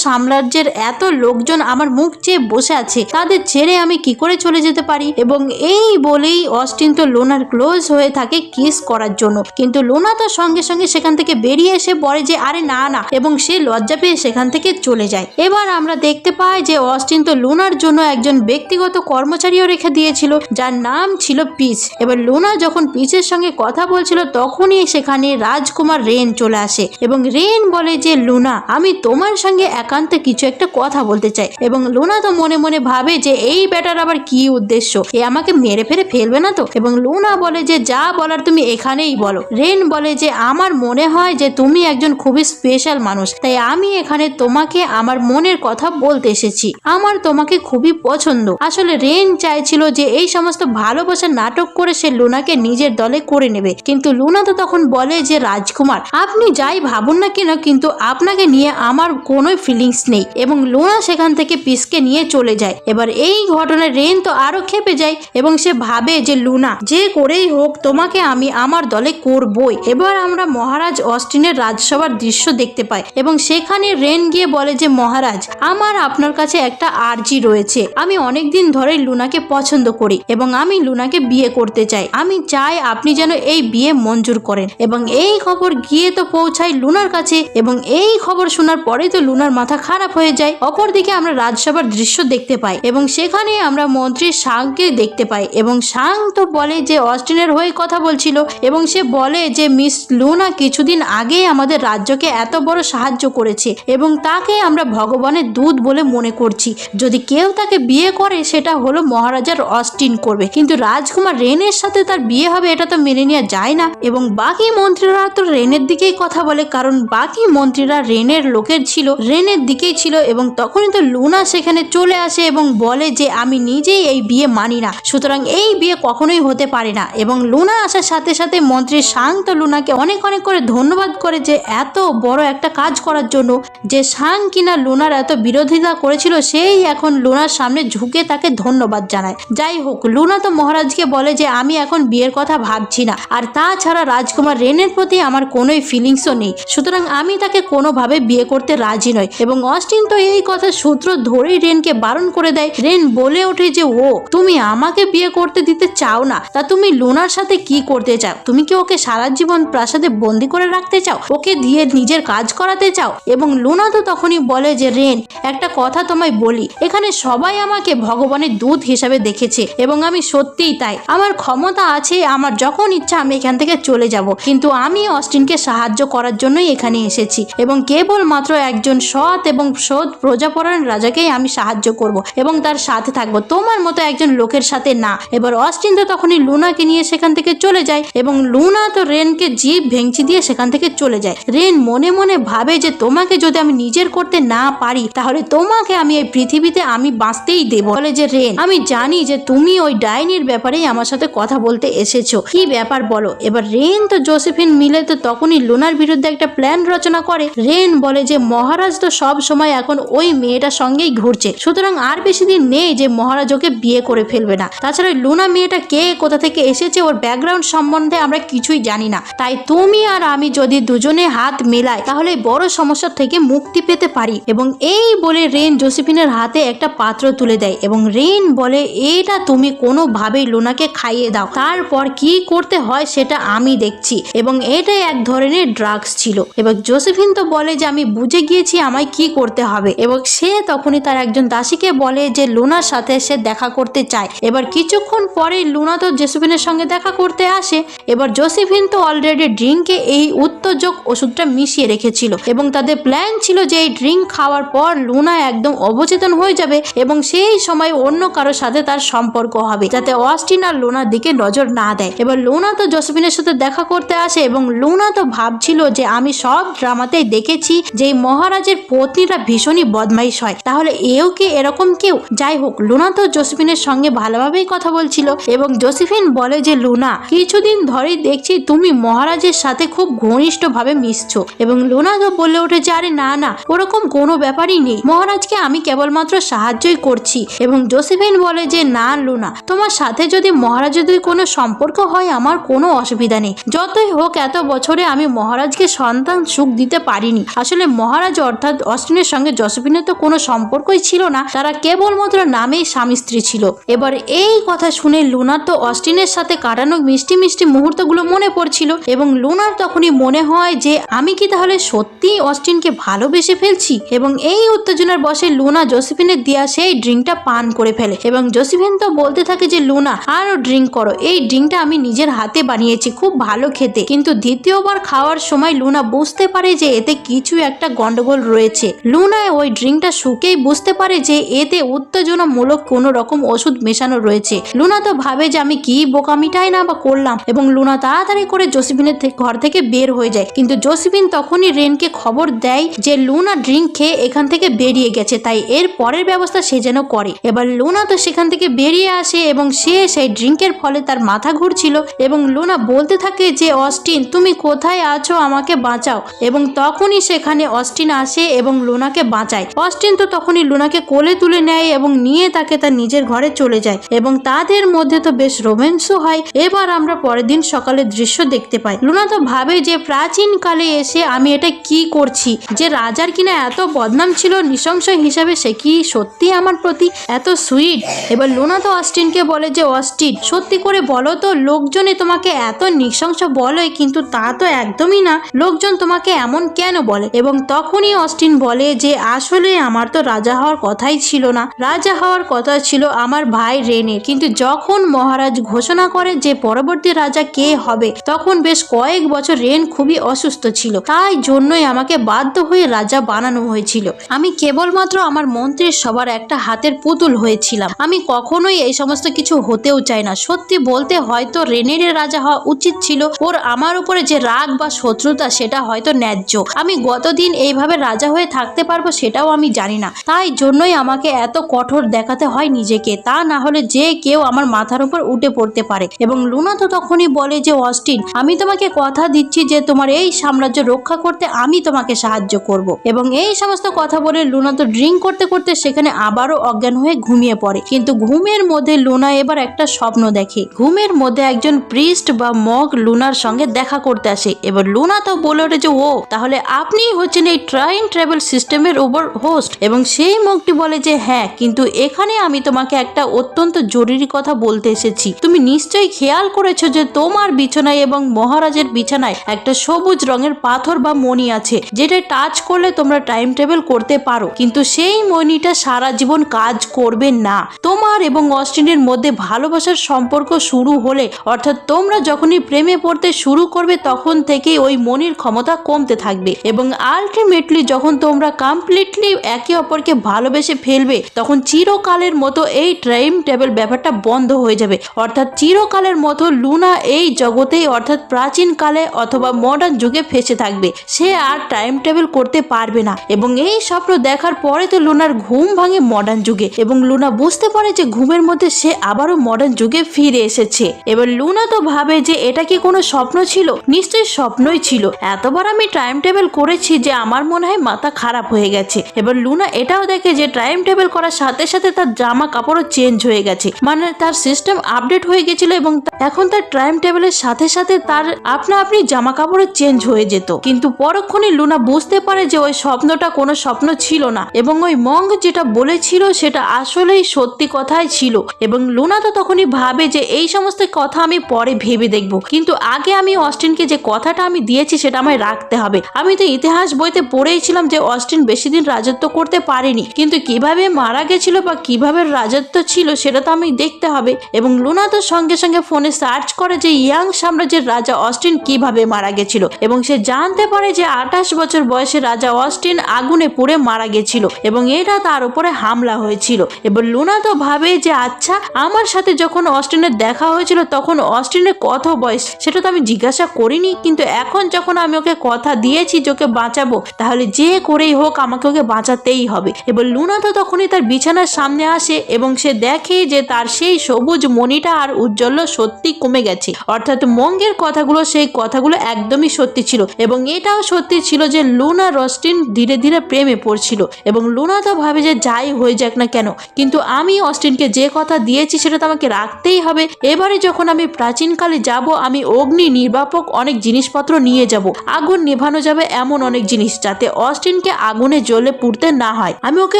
সাম্রাজ্যের এত লোকজন আমার মুখ চেয়ে বসে আছে, তাদের ছেড়ে আমি কি করে চলে যেতে পারি? এবং এই বলেই অস্টিন তো লুনার ক্লোজ হয়ে থাকে কিস করার জন্য, কিন্তু লুনা তো সঙ্গে সঙ্গে সেখান থেকে বেরিয়ে এসে বলে যে আরে না না, এবং সে লজ্জা পেয়ে সেখান থেকে চলে যায়। এবার আমরা দেখতে পাই যে অস্টিন তো লুনার জন্য একজন ব্যক্তিগত কর্মচারীও রেখে দিয়েছিল যার নাম ছিল পিচ। এবার লুনা যখন পিচের সঙ্গে কথা বলছিল তখনই সেখানে রাজকুমার রেন চলে আসে এবং রেন বলে যে লুনা, আমি তোমার সঙ্গে একান্তে কিছু একটা কথা বলতে চাই। এবং লুনা তো মনে মনে ভাবে যে এই ব্যাটার আবার কি উদ্দেশ্য, এ আমাকে মেরে ফেলবে না তো? এবং লুনা বলে যে যা বলার তুমি এখানেই বলো। রেন বলে যে আমার মনে হয় যে তুমি একজন খুবই স্পেশাল মানুষ, তাই আমি এখানে তোমাকে আমার মনের কথা বলতে এসেছি। আমার তোমাকে খুবই পছন্দ। আসলে রেন চাইছিল যে এই সমস্ত ভালোবাসার নাটক করে সে লুনাকে নিজের দলে করে নেবে, কিন্তু লুনা তো তখন বলে যে রাজকুমার আপনি যাই ভাবুন না কেন, কিন্তু আপনাকে নিয়ে আমার কোনো ফিলিংস নেই। এবং লুনা সেখান থেকে পিসকে নিয়ে চলে যায়। এবার এই ঘটনায় রেন তো আরো খেপে যায় এবং সে ভাবে যে লুনা যে করেই হোক তোমাকে আমি আমার দলে করবই। এবার আমরা মহারাজ অস্টিনের রাজসভার দৃশ্য দেখতে পাই এবং সেখানে রেন গিয়ে বলে যে মহারাজ, আমার আপনার কাছে একটা আর্জি রয়েছে। আমি অনেকদিন ধরে লুনাকে পছন্দ করি এবং আমি লুনাকে বিয়ে করতে চাই। আমি চাই আপনি যেন এই বিয়ে মঞ্জুর করেন। এবং এই খবর গিয়ে তো পৌঁছায় লুনার কাছে এবং এই খবর শোনার পরে তো লুনার মাথা খারাপ হয়ে যায়। অপরদিকে আমরা রাজসভার দৃশ্য দেখতে পাই এবং সেখানে আমরা মন্ত্রী সাংকে দেখতে পাই এবং সাং তো বলে যে অস্টিনের হয়ে কথা বলছিল এবং সে বলে যে মিস লুনা কিছুদিন আগে আমাদের রাজ্যকে এত বড় সাহায্য করেছে এবং তাকে আমরা ভগবানের দূত বলে মনে করছি। যদি কেউ তাকে বিয়ে করে সেটা হলো মহারাজার অস্টিন করবে, কিন্তু রাজকুমার রেনের সাথে তার বিয়ে হবে এটা তো মেনে নেওয়া যায় না। এবং বাকি মন্ত্রীরা তো রেনের দিকেই কথা বলে, কারণ বাকি মন্ত্রীরা রেনের লোকের ছিল, রেনের দিকেই ছিল। এবং তখনই তো লুনা সেখানে চলে আসে এবং বলে যে আমি নিজেই এই বিয়ে মানি না, সুতরাং এই বিয়ে কখনোই হতে পারে না। এবং লুনা আসার সাথে সাথে মন্ত্রী সাং তো লুনাকে অনেক অনেক করে ধন্যবাদ করে যে এত বড় একটা কাজ করার জন্য। যে সাং কিনা লুনার এত বিরোধিতা করেছিল সেই এখন লুনার সামনে ঝুঁকে তাকে ধন্যবাদ জানায়। যাই হোক, লুনা তো মহারাজকে বলে যে আমি এখন বিয়ের কথা ভাবছি না, আর তাছাড়া রাজকুমার রেনের প্রতি আমার কোনোই ফিলিংসও নেই, সুতরাং আমি তাকে কোনোভাবে বিয়ে করতে রাজি নই। এবং অস্টিন তো এই কথা সূত্র ধরেই রেনকে বারণ করে দেয়। রেন বলে ওঠে যে ও তুমি আমাকে বিয়ে করতে দিতে চাও না, তা তুমি লুনার সাথে কি করতে চাও? তুমি কি ওকে সারা জীবন প্রাসাদে বন্দি করে রাখতে চাও? ওকে দিয়ে নিজের কাজ করাতে চাও? এবং লুনা তো তখনই বলে যে রেন, একটা কথা তোমায় বলি, এখানে সবাই আমাকে ভগবানের দূত হিসাবে দেখেছে এবং আমি সত্যিই তাই। আমার ক্ষমতা আছে, আমার যখন ইচ্ছা আমি এখান থেকে চলে যাব, কিন্তু আমি অস্টিনকে সাহায্য করার জন্যই এখানে এসেছি এবং কেবলমাত্র একজন সৎ এবং সৎ প্রজাপরায়ণ রাজাকেই আমি সাহায্য করব এবং তার সাথে থাকবো, তোমার মতো একজন লোকের সাথে না। এবার অস্টিন তো তখনই লুনাকে নিয়ে সেখান থেকে চলে যায় এবং লুনা তো রেনকে জিভ ভেঙচি দিয়ে সেখান থেকে চলে যায়। রেন মনে মনে ভাবে যে তোমাকে যদি আমি নিজের করতে না পারি তাহলে তোমাকে আমি এই পৃথিবীতে আমি বাঁচতেই দেব। বলে যে রেন, আমি জানি যে তুমি ওই ডাইনির ব্যাপারেই আমার সাথে কথা বলতে এসেছো, কি ব্যাপার বলো। এবার রেন তো জোসেফিন মিলে তো তখনই লুনার বিরুদ্ধে একটা প্ল্যান রচনা করে। রেন বলে যে মহারাজ তো সব সময় এখন ওই মেয়েটার সঙ্গেই ঘুরছে, সুতরাং আর বেশি দিন নেই যে মহারাজ ওকে বিয়ে করে ফেলবে না। তাছাড়া লুনা মেয়েটা কে, কোথা থেকে এসেছে, ওর ব্যাকগ্রাউন্ড সম্বন্ধে আমরা কিছুই জানি না, তাই তুমি আর আমি যদি দুজনে হাত মেলাই তাহলে বড় সমস্যা থেকে মুক্তি পেতে পারি। এবং এই বলে রেন জোসেফিনের হাতে একটা পাত্র তুলে দেয় এবং রেন বলে এটা তুমি কোনোভাবেই লুনাকে খাইয়ে দাও, তারপর কি করতে হয় সেটা আমি দেখছি। এবং এটা এক ধরনের ড্রাগস ছিল। এবং জোসেফিন তো বলে যে আমি বুঝে গিয়েছি আমায় কি করতে হবে। এবং সে তখনই তার একজন দাসীকে বলে যে লুনার সাথে সে দেখা করতে চায়। এবার কিছুক্ষণ পরে লুনা তো জোসেফিনের সঙ্গে দেখা করতে আসে। এবার জোসেফিন তো অলরেডি ড্রিঙ্কে এই উত্তেজক ওষুধটা মিশিয়ে রেখেছিল এবং তাদের প্ল্যান ছিল যে এই ড্রিঙ্ক খাওয়ার পর লুনা একদম অবচেতন হয়ে যাবে এবং সেই সময় অন্য কারোর সাথে তার সম্পর্ক হবে, যাতে অস্টিন আর লুনার দিকে নজর না দেয়। এবার লুনা তো জোসেফিনের সাথে দেখা করতে আসে এবং লুনা তো ভাবছিল যে আমি সব ড্রামাতেই দেখেছি যে মহারাজের পত্নীরা ভীষণই বদমাইশ হয়, তাহলে এও কি এরকম কেউ? যাই হোক, লুনা তো জোসেফিনের সঙ্গে ভালোভাবেই কথা বলছিল এবং জোসেফিন বলে যে লুনা, কিছুদিন ধরেই দেখছি তুমি মহারাজের সাথে খুব ঘনিষ্ঠভাবে মিশছো। এবং লুনা তো বলে ওঠে যে আরে না না, ওরকম কোনো ব্যাপারই নেই, মহারাজকে আমি কেবলমাত্র সাহায্যই করছি। এবং জোসেফিন বলে যে না লুনা, তোমার সাথে যদি মহারাজের কোনো সম্পর্ক হয় আমার কোনো অসুবিধা নেই, যতই হোক এত বছরে আমি মহারাজকে সন্তান সুখ দিতে পারিনি। আসলে মহারাজ অর্থাৎ অস্টিনের সঙ্গে জোসেফিনের তো কোনো সম্পর্কই ছিল না, তারা কেবলমাত্র নামেই স্বামী স্ত্রী ছিল। এবার এই কথা শুনে লুনার তো অস্টিনের সাথে কাটানো মিষ্টি মিষ্টি মুহূর্তগুলো মনে পড়ছিল এবং লুনার তখনই মনে হয় যে আমি কি তাহলে সত্যিই অস্টিনকে ভালোবেসে ফেলছি। এবং এই উত্তেজনার বশে লুনা জোসেফিনের দেয়া সেই ড্রিঙ্কটা পান করে ফেলে এবং জোসেফিন তো বলতে থাকে যে লুনা আরো ড্রিঙ্ক করো, এই ড্রিঙ্কটা আমি নিজের হাতে বানিয়েছি, খুব ভালো খেতে। কিন্তু দ্বিতীয়বার খাওয়ার সময় লুনা বুঝতে পারে যে এতে কিছু একটা গন্ডগোল রয়েছে। লুনা ওই ড্রিঙ্কটা শুকেই বুঝতে পারে যে এতে উত্তেজনামূলক কোনো রকম ওষুধ মেশানো রয়েছে। লুনা তো ভাবে যে আমি কি বোকামিটাই না বা করলাম এবং লুনা তাড়াতাড়ি করে জোসেফিনের ঘর থেকে বের হয়ে যায়। কিন্তু জোসেফিন তখনই রেনকে খবর দেয় যে লুনা ড্রিঙ্ক খেয়ে এখান থেকে বেরিয়ে গেছে, তাই এর পরের ব্যবস্থা সে যেন করে। এবার লুনা তো সেখান থেকে বেরিয়ে আসে এবং সে সেই ড্রিঙ্কের ফলে তার মাথা ঘুরছিল এবং লুনা বলতে থাকে যে অস্টিন তুমি কোথায় আছো, আমাকে বাঁচাও। এবং তখনই সেখানে অস্টিন আসে এবং লুনাকে বাঁচায়। অস্টিন তো তখনই লুনাকে কোলে তুলে নেয় এবং নিয়ে তাকে তার নিজের ঘরে চলে যায় এবং তাদের মধ্যে তো বেশ রোম্যান্সও হয়। এবার আমরা পরের দিন সকালের দৃশ্য দেখতে পাই। লুনা তো ভাবে যে প্রাচীন কালে এসে আমি এটা কি করছি, যে রাজার কিনা এত বদনাম ছিল নৃশংস হিসাবে, সে কি সত্যি আমার প্রতি এত সুইট। এবার লুনা তো অস্টিনকে বলে যে অস্টিন সত্যি করে বলো তো, লোকজনে তোমাকে এত নৃশংস বলে কিন্তু তা তো একদমই না, লোকজন তোমাকে এমন কেন বলে? এবং তখনই অস্টিন বলে যে আসলে আমার তো রাজা হওয়ার কথাই ছিল না, রাজা হওয়ার কথা ছিল আমার ভাই রেনের। কিন্তু যখন মহারাজ ঘোষণা করে যে পরবর্তী রাজা কে হবে, তখন বেশ কয়েক বছর রেন খুবই অসুস্থ ছিল, তাই জন্যই আমাকে বাধ্য হয়ে রাজা বানানো হয়েছিল। আমি কেবলমাত্র আমার মন্ত্রীর সবার একটা হাতের পুতুল হয়েছিলাম, আমি কখনোই এই সমস্ত কিছু হতেও চাই না। সত্যি বলতে হয়তো রেনের রাজা হওয়া উচিত ছিল, ওর আমার উপরে যে রাগ বা শত্রুতা সেটা হয়তো ন্যায্য। আমি গতদিন এইভাবে রাজা হয়ে থাকতে পারবো সেটাও আমি জানি না, তাই জন্যই আমাকে এত কঠোর দেখাতে হয় নিজেকে, তা না হলে যে কেউ আমার মাথার উপর উঠে পড়তে পারে। এবং লুনা তো তখনই বলে যে অস্টিন আমি তোমাকে কথা দিচ্ছি যে তোমার এই সাম্রাজ্য রক্ষা করতে আমি তোমাকে সাহায্য করব। এবং এই সমস্ত কথা বলে লুনা তো ড্রিঙ্ক করতে করতে সেখানে আবারও অজ্ঞান হয়ে ঘুমিয়ে পড়ে। কিন্তু ঘুমের মধ্যে লুনা এবার একটা স্বপ্ন দেখে। ঘুমের মধ্যে একজন প্রিস্ট বা মগ লুনার সঙ্গে দেখা করতে আসে। এবার লুনা তো বলে ওঠে যে ও তাহলে আপনি হচ্ছেন এই ট্রাইন ট্রাভেল সিস্টেমের ওভার হোস্ট। এবং সেই মগটি বলে যে হ্যাঁ, কিন্তু এখানে আমি তোমাকে একটা অত্যন্ত জরুরি কথা বলতে এসেছি। তুমি নিশ্চয়ই খেয়াল করেছো যে তোমার বিছানায় এবং মহারাজের বিছানায় একটা সবুজ রঙের পাথর বা মণি আছে, যেটা টাচ করলে তোমরা টাইম ট্রাভেল করতে পারো, কিন্তু সেই মণিটা সারা জীবন কাজ করবে না। তোমার এবং অস্টিনের মধ্যে ভালোবাসার সম্পর্ক শুরু হলে, অর্থাৎ তোমরা যখনই প্রেমে পড়তে শুরু করবে তখন থেকেই ওই মনির ক্ষমতা কমতে থাকবে এবং আলটিমেটলি যখন তোমরা কমপ্লিটলি একে অপরকে ভালোবেসে ফেলবে তখন চিরকালের মতো এই টাইম ট্রাভেল ব্যাপারটা বন্ধ হয়ে যাবে। অর্থাৎ চিরকালের মতো লুনা এই জগতেই অর্থাৎ প্রাচীন কালে অথবা মডার্ন যুগে ফেসে থাকবে, সে আর টাইম ট্রাভেল করতে পারবে না। এবং এই স্বপ্ন দেখার পরে তো লুনার ঘুম ভাঙে মডার্ন যুগে এবং লুনা বুঝতে পারে যে ঘুমের মধ্যে সে আবারও মডার্ন যুগে ফিরে এসেছে। এবার লুনা তো ভাবে যে এটা কি কোনো স্বপ্ন ছিল? নিশ্চয়ই স্বপ্নই ছিল, এতবার আমি টাইম ট্রাভেল করেছি যে আমার মনে হয় মাথা খারাপ হয়ে গেছে। এবার লুনা এটাও দেখে যে টাইম ট্রাভেল করার সাথে সাথে তার জামা কাপড়ও চেঞ্জ হয়ে গেছে, মানে তার সিস্টেম আপডেট হয়ে গেছিল এবং এখন তার টাইম ট্রাভেলের সাথে সাথে তার আপনা আপনি জামা কাপড়ও চেঞ্জ হয়ে যেত। কিন্তু পরক্ষণই লুনা বুঝতে পারে যে ওই স্বপ্নটা কোনো স্বপ্ন ছিল না এবং ওই মঙ্গ যেটা বলেছিল সেটা আসলেই সত্যি কথাই ছিল। এবং লুনা তো তখনই ভাবে যে এই সমস্ত কথা আমি পরে ভেবে দেখব, কিন্তু আগে আমি অস্টিনকে যে কথাটা আমি দিয়েছি সেটা আমায় রাখতে হবে। আমি তো ইতিহাস বইতে পড়েছিলাম যে অস্টিন বেশি দিন রাজত্ব করতে পারেনি, কিন্তু কিভাবে মারা গেছিল বা কিভাবে রাজত্ব ছিল সেটা তো আমি দেখতে হবে। এবং লুনা তো সঙ্গে সঙ্গে ফোনে সার্চ করে যে ইয়াং সাম্রাজ্যের রাজা অস্টিন কিভাবে মারা গেছিল এবং সে জানতে পারে যে 28 বছর বয়সে রাজা অস্টিন আগুনে পুড়ে মারা গেছিল। ছিল এবং এটা তার উপরে হামলা হয়েছিল। এবার লুনা তো ভাবে যে আচ্ছা, আমার সাথে যখন অস্টিনের দেখা হয়েছিল তখন অস্টিনের কত বয়স সেটা তো আমি জিজ্ঞাসা করিনি, কিন্তু এখন যখন আমি ওকে কথা দিয়েছি যে ওকে বাঁচাবো, তাহলে যে করেই হোক আমাকে ওকে বাঁচাতেই হবে। এবার লুনা তো তখনই তার বিছানার সামনে আসে এবং সে দেখে যে তার সেই সবুজ মণিটা আর উজ্জ্বল সত্যি কমে গেছে, অর্থাৎ মঙ্গের কথাগুলো, সেই কথাগুলো একদমই সত্যি ছিল এবং এটাও সত্যি ছিল যে লুনা অস্টিন ধীরে ধীরে প্রেমে পড়ছিল। এবং লুনা তো ভাবে যে যাই হয়ে যাক না কেন, কিন্তু আমি অস্টিনকে যে কথা দিয়েছি সেটা তো আমাকে রাখতেই হবে। এবারে যখন আমি প্রাচীনকালে যাব, আমি অগ্নি নির্বাপক অনেক জিনিসপত্র নিয়ে যাব, আগুন নেভানো যাবে এমন অনেক জিনিস, যাতে অস্টিনকে আগুনে জ্বলে পুড়তে না হয়। আমি ওকে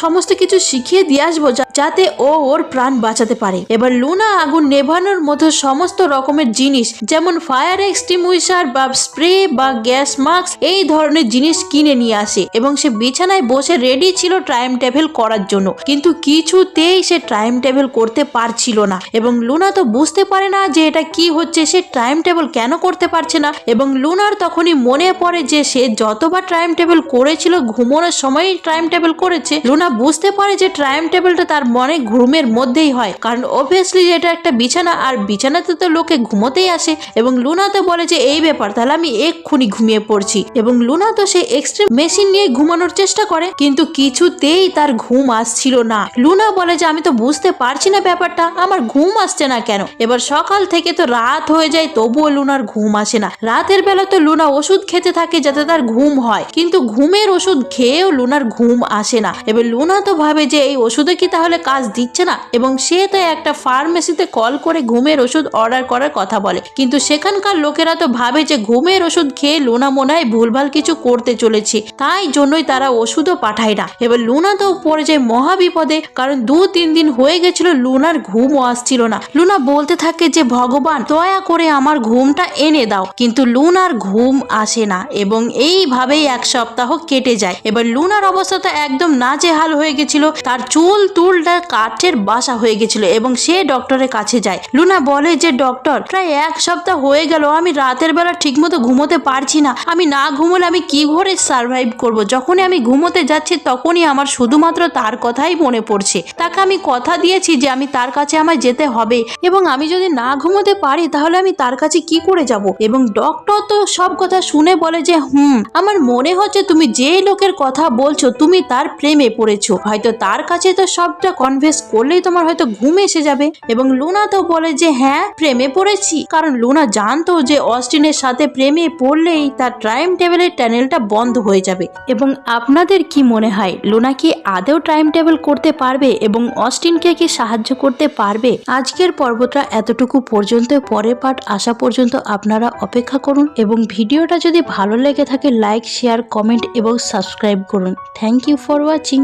সমস্ত কিছু শিখিয়ে দিয়ে আসবো যাতে ও ওর প্রাণ বাঁচাতে পারে। এবার লুনা আগুন নেভানোর মতো সমস্ত রকমের জিনিস, যেমন ফায়ার এক্সটিংগুইশার বা স্প্রে বা গ্যাস মাস্ক, এই ধরনের জিনিস কিনে নিয়ে আসে এবং সে বিছানায় বসে রেডি ছিল টাইম ট্রাভেল করার জন্য, কিন্তু কিছুতেই সে টাইম ট্রাভেল করতে পারছিল না। এবং লুনা তো বুঝতে পারে না যে এটা কি হচ্ছে, সে টাইম ট্রাভেল কেন করতে পারছে না। এবং লুনার তখনই মনে পড়ে যে সে যতবার টাইম ট্রাভেল করেছিল ঘুমানোর সময়ই টাইম ট্রাভেল করেছে। লুনা বুঝতে পারে যে টাইম ট্রাভেলটা তার মনে ঘুমের মধ্যেই হয়, কারণ অবভিয়াসলি এটা একটা বিছানা আর বিছানাতে তো লোকে ঘুমোতেই আসে। এবং লুনা তো বলে যে এই ব্যাপার, তাহলে আমি এক্ষুনি ঘুমিয়ে পড়ছি। এবং লুনা তো সেই এক্সট্রিম মেশিন নিয়ে ঘুমানোর চেষ্টা করে, কিন্তু কিছুতেই তার ঘুম আসছিল না। লুনা বলে যে আমি তো বুঝতে পারছি না ব্যাপারটা, আমার ঘুম আসছে না কেন। এবার সকাল থেকে তো রাত হয়ে যায়, তবুও লুনার ঘুম আসে না। রাতের বেলা তো লুনা ওষুধ খেতে থাকে যাতে তার ঘুম হয়, কিন্তু ঘুমের ওষুধ খেয়েও লুনার ঘুম আসে না। এবার লুনা তো ভাবে যে এই ওষুধে কি তাহলে কাজ দিচ্ছে না, এবং সে তো একটা ফার্মেসিতে কল করে ঘুমের ওষুধ অর্ডার করার কথা বলে, কিন্তু সেখানকার লোকেরা তো ভাবে যে ঘুমের ওষুধ খেয়ে লুনা মনে হয় ভুলভাল কিছু করতে চলেছে, তাই জন্যই তারা ওষুধও পাঠায় না। এবার লুনা তো পড়ে যায় মহা বিপদে, কারণ 2-3 দিন হয়ে গেছিল লুনার ঘুমও আসছিল না। লুনা বলতে থাকে যে ভগবান দয়া করে আমার ঘুমটা এনে দাও, কিন্তু লুনার ঘুম আসে না এবং এইভাবেই 1 সপ্তাহ কেটে যায়। এবার লুনার অবস্থা তো একদম নাজেহাল হয়ে গেছিল, তার চুল তুলটা কাঠের বাসা হয়ে গেছিল এবং সে ডক্টরের কাছে যায়। লুনা বলে যে ডক্টর, প্রায় 1 সপ্তাহ হয়ে গেল, আমি রাতের বেলা ঠিকমতো ঘুমোতে পারছি না, আমি না ঘুমোলে আমি কি করে সার্ভাইভ করব। যখনই আমি ঘুমোতে যাচ্ছি তখনই আমার শুধুমাত্র তার কথাই মনে পড়ছে। তাকে আমি কথা দিয়েছি যে আমি তার কাছে আমায় যেতে হবে এবং আমি যদি না ঘুমোতে পারি তাহলে আমি তার কাছে কি করে যাব। এবং ডক্টর তো সব কথা শুনে বলে যে আমার মনে হচ্ছে তুমি যে লোকের কথা বলছো তুমি তার প্রেমে পড়েছো, হয়তো তার কাছে তো সবটা কনভেন্স করলেই তোমার হয়তো ঘুম এসে যাবে। এবং লুনা তো বলে যে হ্যাঁ প্রেমে পড়েছি, কারণ লুনা জানতো যে অস্টিনের সাথে প্রেমে পড়লেই তার টাইম ট্রাভেলের টানেলটা বন্ধ হয়ে যাবে। এবং আপনাদের কি মনে হয় লুনা কি আদৌ টাইম ট্রাভেল করতে পারবে এবং অস্টিনকে কি সাহায্য করতে পারবে? আজকের পর্বটা এতটুকু পর্যন্ত, পরের পার্ট আসা পর্যন্ত আপনারা অপেক্ষা করুন এবং ভিডিওটা যদি ভালো লেগে থাকে লাইক, শেয়ার, কমেন্ট এবং সাবস্ক্রাইব করুন। Thank you for watching.